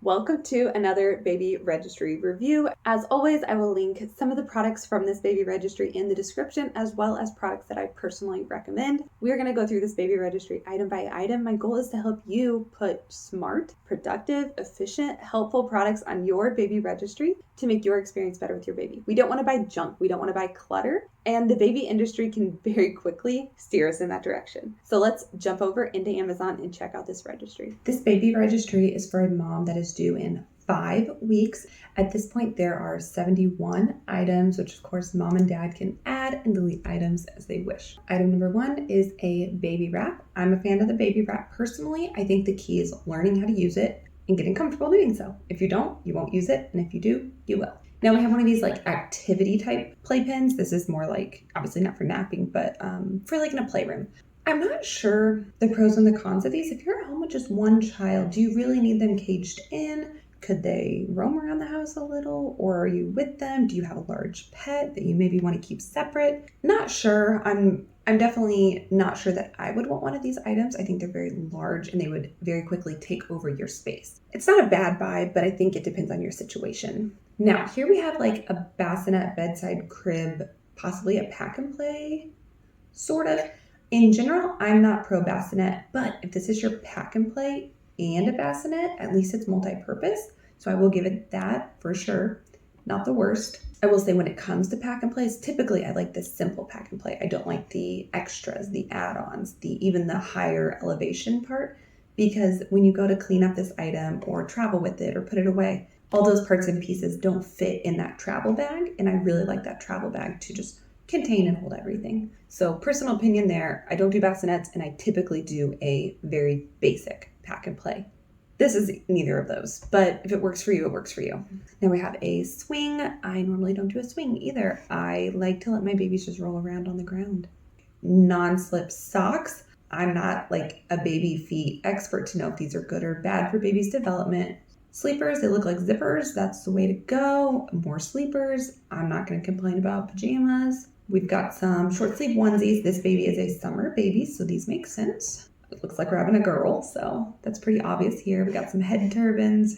Welcome to another baby registry review. As always, I will link some of the products from this baby registry in the description, as well as products that I personally recommend. We are going to go through this baby registry item by item. My goal is to help you put smart, productive, efficient, helpful products on your baby registry to make your experience better with your baby. We don't want to buy junk. We don't want to buy clutter. And the baby industry can very quickly steer us in that direction. So let's jump over into Amazon and check out this registry. This baby registry is for a mom that is due in 5 weeks. At this point, there are 71 items, which of course mom and dad can add and delete items as they wish. Item number 1 is a baby wrap. I'm a fan of the baby wrap personally. I think the key is learning how to use it and getting comfortable doing so. If you don't, you won't use it. And if you do, you will. Now we have one of these like activity type playpens. This is more like, obviously not for napping, but for like in a playroom. I'm not sure the pros and the cons of these. If you're at home with just one child, do you really need them caged in? Could they roam around the house a little? Or are you with them? Do you have a large pet that you maybe want to keep separate? Not sure. I'm definitely not sure that I would want one of these items. I think they're very large and they would very quickly take over your space. It's not a bad buy, but I think it depends on your situation. Now, here we have like a bassinet bedside crib, possibly a pack and play, sort of. In general, I'm not pro bassinet, but if this is your pack and play and a bassinet, at least it's multi-purpose. So I will give it that for sure. Not the worst. I will say when it comes to pack and plays, typically I like the simple pack and play. I don't like the extras, the add-ons, even the higher elevation part, because when you go to clean up this item or travel with it or put it away, all those parts and pieces don't fit in that travel bag. And I really like that travel bag to just contain and hold everything. So personal opinion there, I don't do bassinets and I typically do a very basic pack and play. This is neither of those, but if it works for you, it works for you. Now we have a swing. I normally don't do a swing either. I like to let my babies just roll around on the ground. Non-slip socks. I'm not like a baby feet expert to know if these are good or bad for baby's development. Sleepers, they look like zippers. That's the way to go. More sleepers. I'm not going to complain about pajamas. We've got some short sleeve onesies. This baby is a summer baby, so these make sense. It looks like we're having a girl, so that's pretty obvious here. We got some head turbans,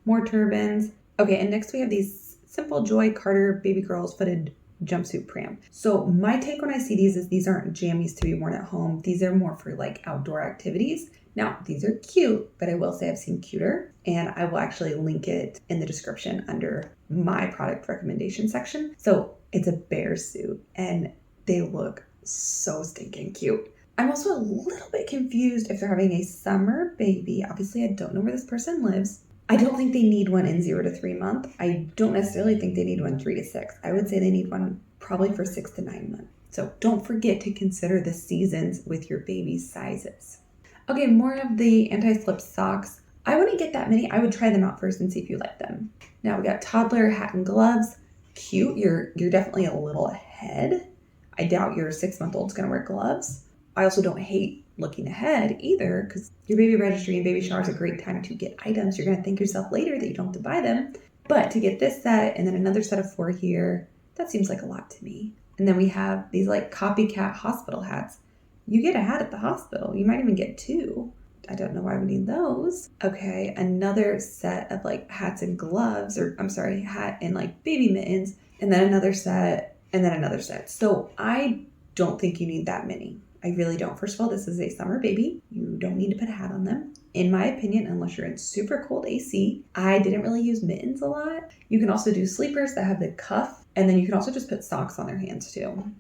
more turbans. Okay, and next we have these simple Joy Carter baby girls footed jumpsuit pram. So my take when I see these is these aren't jammies to be worn at home. These are more for like outdoor activities. Now, these are cute, but I will say I've seen cuter, and I will actually link it in the description under my product recommendation section. So it's a bear suit, and they look so stinking cute. I'm also a little bit confused if they're having a summer baby. Obviously, I don't know where this person lives. I don't think they need one in 0 to 3 month. I don't necessarily think they need one 3 to 6. I would say they need one probably for 6 to 9 months. So don't forget to consider the seasons with your baby's sizes. Okay, more of the anti-slip socks. I wouldn't get that many. I would try them out first and see if you like them. Now we got toddler hat and gloves. Cute. You're definitely a little ahead. I doubt your 6-month-old's gonna wear gloves. I also don't hate looking ahead either, because your baby registry and baby shower is a great time to get items. You're gonna thank yourself later that you don't have to buy them. But to get this set and then another set of 4 here, that seems like a lot to me. And then we have these like copycat hospital hats. You get a hat at the hospital. You might even get 2. I don't know why we need those. Okay, another set of like hats and gloves, or I'm sorry, hat and like baby mittens, and then another set, and then another set. So I don't think you need that many. I really don't. First of all, this is a summer baby. You don't need to put a hat on them, in my opinion, unless you're in super cold AC. I didn't really use mittens a lot. You can also do sleepers that have the cuff, and then you can also just put socks on their hands too.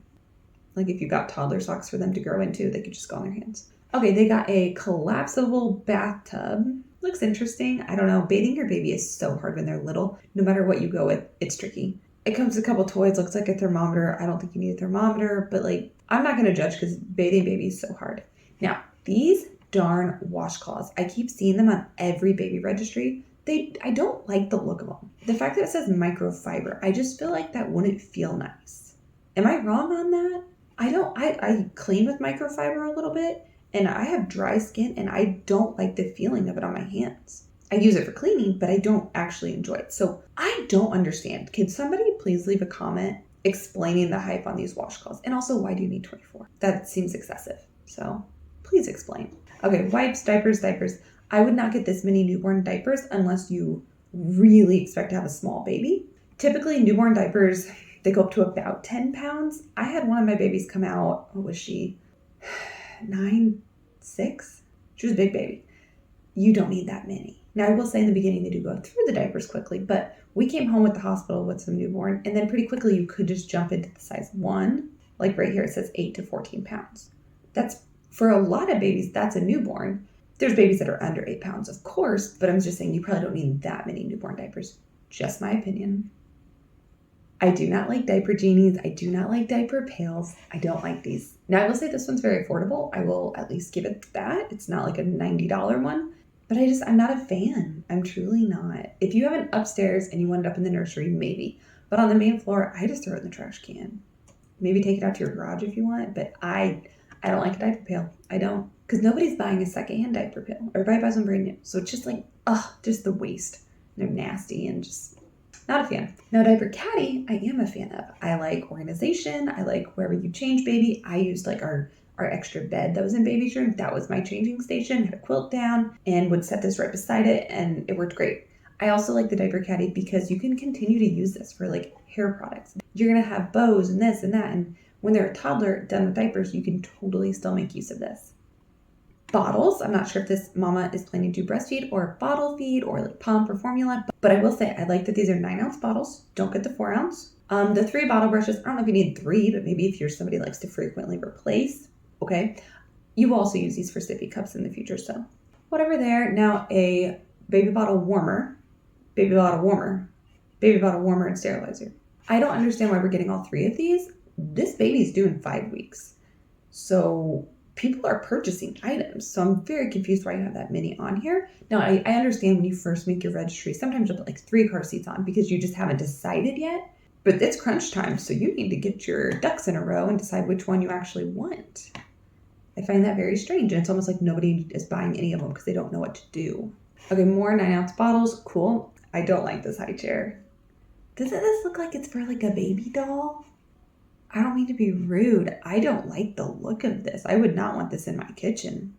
Like if you got toddler socks for them to grow into, they could just go on their hands. Okay, they got a collapsible bathtub. Looks interesting. I don't know. Bathing your baby is so hard when they're little. No matter what you go with, it's tricky. It comes with a couple toys. Looks like a thermometer. I don't think you need a thermometer, but like, I'm not going to judge because bathing baby is so hard. Now, these darn washcloths. I keep seeing them on every baby registry. I don't like the look of them. The fact that it says microfiber, I just feel like that wouldn't feel nice. Am I wrong on that? I clean with microfiber a little bit, and I have dry skin, and I don't like the feeling of it on my hands. I use it for cleaning, but I don't actually enjoy it. So I don't understand. Can somebody please leave a comment explaining the hype on these washcloths? And also, why do you need 24? That seems excessive. So please explain. Okay, wipes, diapers. I would not get this many newborn diapers unless you really expect to have a small baby. Typically, newborn diapers, they go up to about 10 pounds. I had one of my babies come out, what was she? 9, 6? She was a big baby. You don't need that many. Now, I will say in the beginning, they do go through the diapers quickly, but we came home with the hospital with some newborn, and then pretty quickly you could just jump into the size 1. Like right here, it says 8 to 14 pounds. That's, for a lot of babies, that's a newborn. There's babies that are under 8 pounds, of course, but I'm just saying you probably don't need that many newborn diapers. Just my opinion. I do not like diaper genies. I do not like diaper pails. I don't like these. Now, I will say this one's very affordable. I will at least give it that. It's not like a $90 one, but I'm not a fan. I'm truly not. If you have an upstairs and you want it up in the nursery, maybe. But on the main floor, I just throw it in the trash can. Maybe take it out to your garage if you want, but I don't like a diaper pail. I don't. Because nobody's buying a secondhand diaper pail. Everybody buys one brand new. So it's just like, just the waste. They're nasty and just not a fan. Now, diaper caddy, I am a fan of. I like organization. I like wherever you change baby. I used like our extra bed that was in baby's room. That was my changing station. Had a quilt down and would set this right beside it, and it worked great. I also like the diaper caddy because you can continue to use this for like hair products. You're going to have bows and this and that, and when they're a toddler done with diapers, you can totally still make use of this. Bottles, I'm not sure if this mama is planning to breastfeed or bottle feed or like pump or formula, but I will say I like that these are 9-ounce bottles. Don't get the 4-ounce. The 3 bottle brushes, I don't know if you need 3, but maybe if you're somebody who likes to frequently replace, okay. You will also use these for sippy cups in the future, so whatever there. Now a baby bottle warmer and sterilizer. I don't understand why we're getting all 3 of these. This baby's due in 5 weeks. So people are purchasing items. So I'm very confused why you have that many on here. Now, I understand when you first make your registry, sometimes you'll put like 3 car seats on because you just haven't decided yet. But it's crunch time, so you need to get your ducks in a row and decide which one you actually want. I find that very strange, and it's almost like nobody is buying any of them because they don't know what to do. Okay, more 9-ounce bottles. Cool. I don't like this high chair. Doesn't this look like it's for like a baby doll? I don't mean to be rude. I don't like the look of this. I would not want this in my kitchen.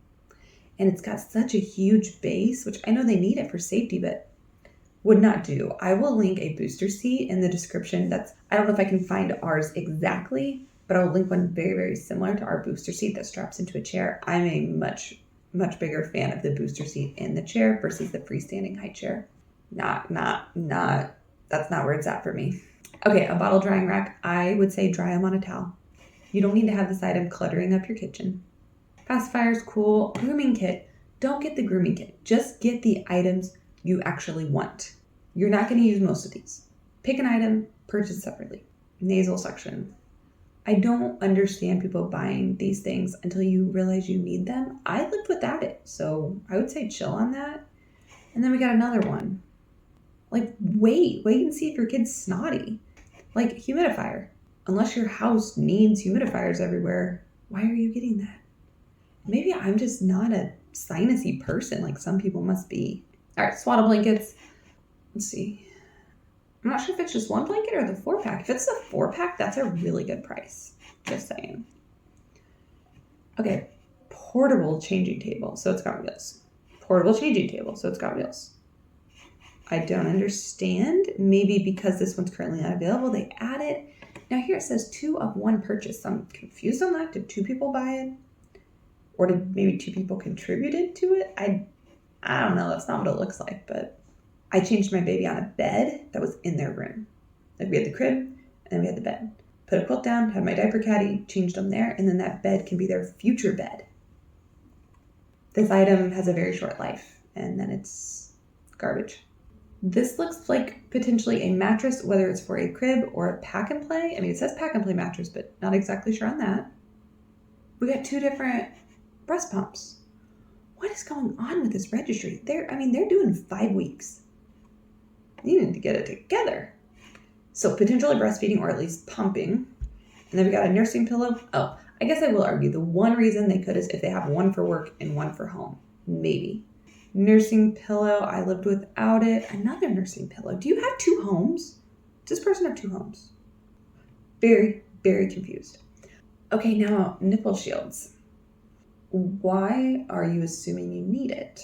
And it's got such a huge base, which I know they need it for safety, but would not do. I will link a booster seat in the description. I don't know if I can find ours exactly, but I'll link one very, very similar to our booster seat that straps into a chair. I'm a much, much bigger fan of the booster seat in the chair versus the freestanding high chair. Not, that's not where it's at for me. Okay, a bottle drying rack. I would say dry them on a towel. You don't need to have this item cluttering up your kitchen. Pacifiers, cool. Grooming kit. Don't get the grooming kit. Just get the items you actually want. You're not going to use most of these. Pick an item, purchase separately. Nasal suction. I don't understand people buying these things until you realize you need them. I lived without it, so I would say chill on that. And then we got another one. Like, wait and see if your kid's snotty. Like, humidifier. Unless your house needs humidifiers everywhere, why are you getting that? Maybe I'm just not a sinusy person like some people must be. All right, swaddle blankets. Let's see. I'm not sure if it's just 1 blanket or the 4-pack. If it's a 4-pack, that's a really good price. Just saying. Okay, portable changing table. So it's got wheels. Portable changing table. So it's got wheels. I don't understand. Maybe because this one's currently not available, they add it. Now here it says 2 of 1 purchase. So I'm confused on that. Did 2 people buy it? Or did maybe 2 people contributed to it? I don't know. That's not what it looks like. But I changed my baby on a bed that was in their room. Like we had the crib and then we had the bed. Put a quilt down, had my diaper caddy, changed them there, and then that bed can be their future bed. This item has a very short life and then it's garbage. This looks like potentially a mattress, whether it's for a crib or a pack and play. I mean, it says pack and play mattress, but not exactly sure on that. We got 2 different breast pumps. What is going on with this registry? They're doing 5 weeks. You need to get it together. So potentially breastfeeding or at least pumping. And then we got a nursing pillow. Oh, I guess I will argue the one reason they could is if they have 1 for work and 1 for home. Maybe. Nursing pillow, I lived without it. Another nursing pillow. Do you have 2 homes? Does this person have 2 homes? Very, very confused. Okay, now nipple shields. Why are you assuming you need it?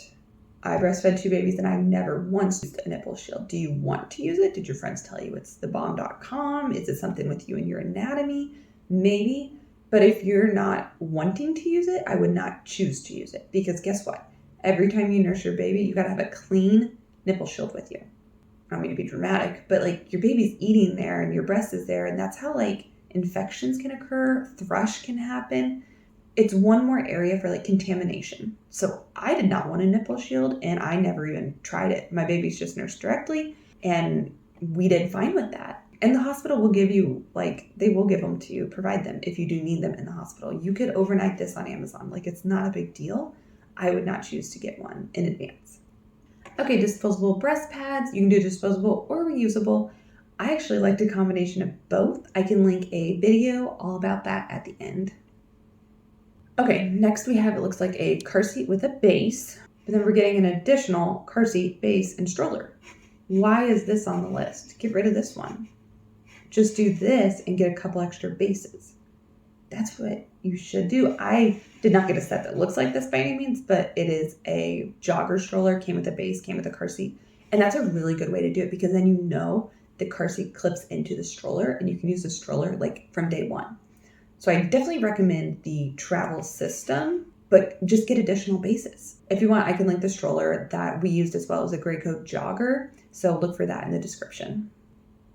I breastfed 2 babies and I never once used a nipple shield. Do you want to use it? Did your friends tell you it's thebomb.com? Is it something with you and your anatomy? Maybe. But if you're not wanting to use it, I would not choose to use it. Because guess what? Every time you nurse your baby, you got to have a clean nipple shield with you. I don't mean to be dramatic, but like your baby's eating there and your breast is there. And that's how like infections can occur, thrush can happen. It's one more area for like contamination. So I did not want a nipple shield and I never even tried it. My baby's just nursed directly and we did fine with that. And the hospital will give you, like, they will give them to you, provide them if you do need them in the hospital. You could overnight this on Amazon. Like, it's not a big deal. I would not choose to get one in advance. Okay, disposable breast pads. You can do disposable or reusable. I actually liked a combination of both. I can link a video all about that at the end. Okay, next we have, it looks like a car seat with a base, but then we're getting an additional car seat, base, and stroller. Why is this on the list? Get rid of this one. Just do this and get a couple extra bases. That's what you should do. I did not get a set that looks like this by any means, but it is a jogger stroller, came with a base, came with a car seat. And that's a really good way to do it because then you know the car seat clips into the stroller and you can use the stroller like from day one. So I definitely recommend the travel system, but just get additional bases. If you want, I can link the stroller that we used as well as a Graco jogger. So look for that in the description.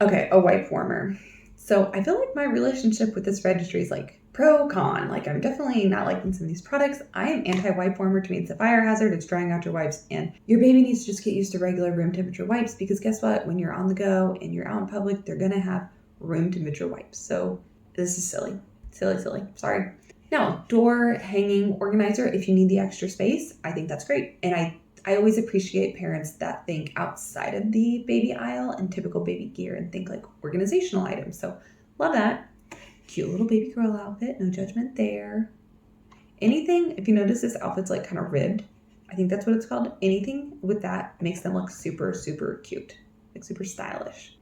Okay, a wipe warmer. So I feel like my relationship with this registry is like pro-con. Like I'm definitely not liking some of these products. I am anti-wipe warmer to me. It's a fire hazard. It's drying out your wipes. And your baby needs to just get used to regular room temperature wipes because guess what? When you're on the go and you're out in public, they're going to have room temperature wipes. So this is silly. Silly. Sorry. Now, door hanging organizer. If you need the extra space, I think that's great. And I always appreciate parents that think outside of the baby aisle and typical baby gear and think like organizational items. So love that. Cute little baby girl outfit. No judgment there. Anything, if you notice this outfit's like kind of ribbed, I think that's what it's called. Anything with that makes them look super, super cute. Like super stylish.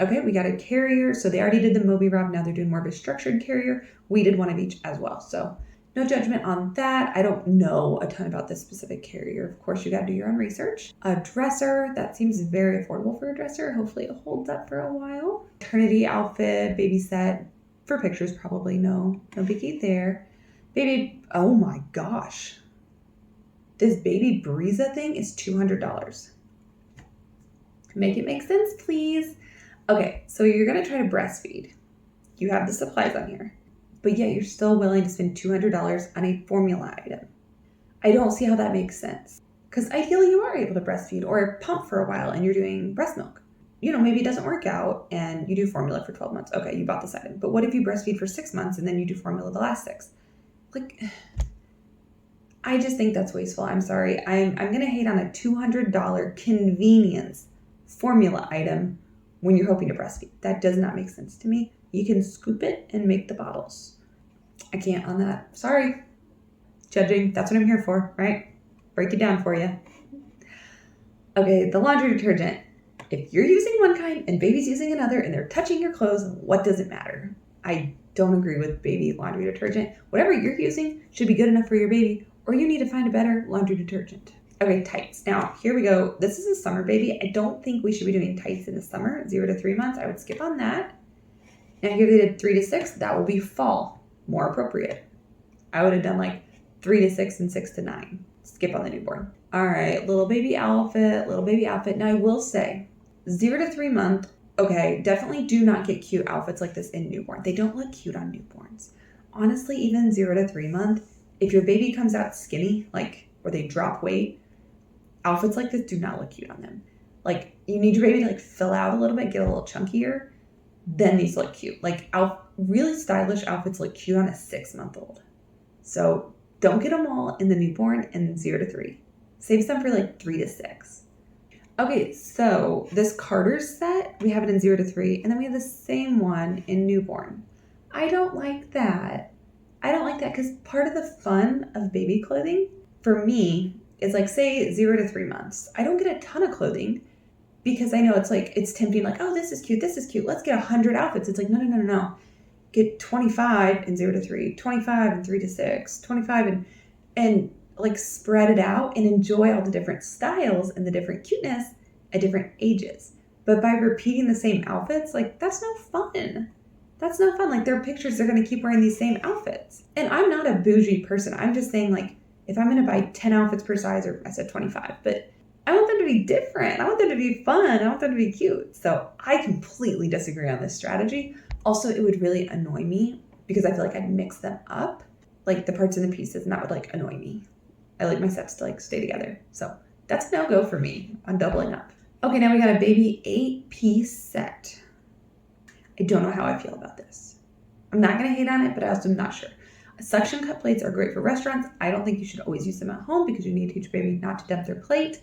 Okay, we got a carrier. So they already did the Moby Rob. Now they're doing more of a structured carrier. We did one of each as well. So no judgment on that. I don't know a ton about this specific carrier. Of course, you got to do your own research. A dresser. That seems very affordable for a dresser. Hopefully it holds up for a while. Maternity outfit, baby set. For pictures, probably no biggie there. Baby, oh my gosh. This baby Breeza thing is $200. Make it make sense, please. Okay, so you're going to try to breastfeed. You have the supplies on here. But yet you're still willing to spend $200 on a formula item. I don't see how that makes sense. Because ideally you are able to breastfeed or pump for a while and you're doing breast milk. You know, maybe it doesn't work out and you do formula for 12 months. Okay, you bought this item. But what if you breastfeed for 6 months and then you do formula the last 6? Like, I just think that's wasteful. I'm sorry. I'm going to hate on a $200 convenience formula item when you're hoping to breastfeed. That does not make sense to me. You can scoop it and make the bottles. I can't on that. Sorry. Judging. That's what I'm here for, right? Break it down for you. Okay, the laundry detergent. If you're using one kind and baby's using another and they're touching your clothes, what does it matter? I don't agree with baby laundry detergent. Whatever you're using should be good enough for your baby, or you need to find a better laundry detergent. Okay, tights. Now, here we go. This is a summer baby. I don't think we should be doing tights in the summer, 0 to 3 months. I would skip on that. Now, here they did 3 to 6. That will be fall. More appropriate. I would have done like 3 to 6 and 6 to 9. Skip on the newborn. All right, little baby outfit. Now, I will say, 0 to 3 month, okay, definitely do not get cute outfits like this in newborn. They don't look cute on newborns. Honestly, even 0 to 3 month, if your baby comes out skinny, like, or they drop weight, outfits like this do not look cute on them. Like, you need your baby to like fill out a little bit, get a little chunkier, then these look cute. Like, really stylish outfits look cute on a 6-month-old. So don't get them all in the newborn and 0 to 3. Save some for like 3 to 6. Okay, so this Carter's set, we have it in 0 to 3, and then we have the same one in newborn. I don't like that. Because part of the fun of baby clothing, for me, is like, say, 0 to 3 months. I don't get a ton of clothing because I know it's tempting, like, oh, this is cute. Let's get 100 outfits. It's like, no. Get 25 in 0 to 3, 25 in 3 to 6, 25 and like spread it out and enjoy all the different styles and the different cuteness at different ages. But by repeating the same outfits, like that's no fun. That's no fun. Like their pictures, they're going to keep wearing these same outfits. And I'm not a bougie person. I'm just saying, like, if I'm going to buy 10 outfits per size, or I said 25, but I want them to be different. I want them to be fun. I want them to be cute. So I completely disagree on this strategy. Also, it would really annoy me because I feel like I'd mix them up, like the parts and the pieces, and that would like annoy me. I like my sets to like stay together. So that's a no-go for me on doubling up. Okay, now we got a baby 8-piece set. I don't know how I feel about this. I'm not going to hate on it, but I also am not sure. Suction cup plates are great for restaurants. I don't think you should always use them at home because you need to teach your baby not to dump their plate.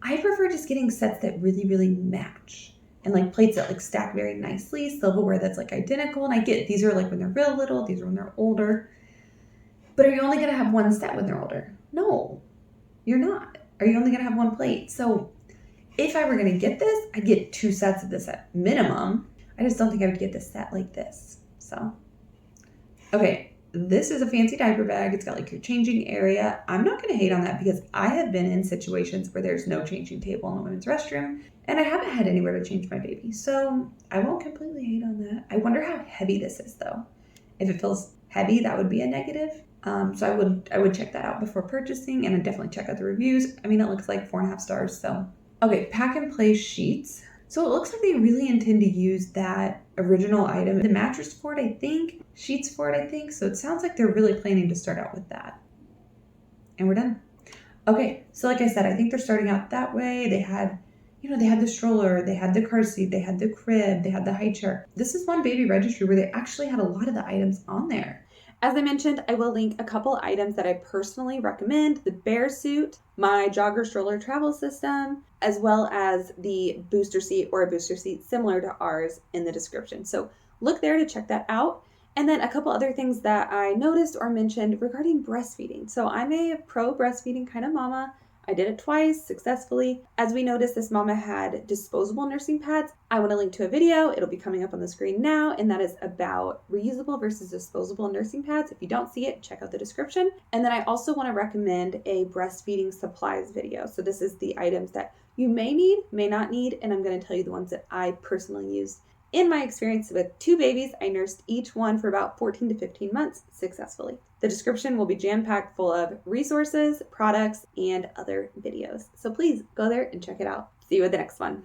I prefer just getting sets that really, really match. And like plates that like stack very nicely, silverware that's like identical. And I get these are like when they're real little, these are when they're older. But are you only going to have one set when they're older? No, you're not. Are you only going to have one plate? So if I were going to get this, I'd get 2 sets of this at minimum. I just don't think I would get this set like this. So, okay, this is a fancy diaper bag. It's got like your changing area. I'm not going to hate on that because I have been in situations where there's no changing table in the women's restroom and I haven't had anywhere to change my baby. So I won't completely hate on that. I wonder how heavy this is though. If it feels heavy, that would be a negative. So I would check that out before purchasing, and I'd definitely check out the reviews. I mean, it looks like 4.5 stars. So, okay, pack and play sheets. So it looks like they really intend to use that original item. The mattress for it, I think. Sheets for it, I think. So it sounds like they're really planning to start out with that. And we're done. Okay, so like I said, I think they're starting out that way. They had the stroller, they had the car seat, they had the crib, they had the high chair. This is one baby registry where they actually had a lot of the items on there. As I mentioned, I will link a couple items that I personally recommend. The bear suit, my jogger stroller travel system, as well as the booster seat or a booster seat similar to ours in the description. So look there to check that out. And then a couple other things that I noticed or mentioned regarding breastfeeding. So I'm a pro breastfeeding kind of mama. I did it twice successfully. As we noticed, this mama had disposable nursing pads. I want to link to a video. It'll be coming up on the screen now, and that is about reusable versus disposable nursing pads. If you don't see it, check out the description. And then I also want to recommend a breastfeeding supplies video. So this is the items that you may need, may not need, and I'm going to tell you the ones that I personally used. In my experience with 2 babies, I nursed each one for about 14 to 15 months successfully. The description will be jam-packed full of resources, products, and other videos. So please go there and check it out. See you at the next one.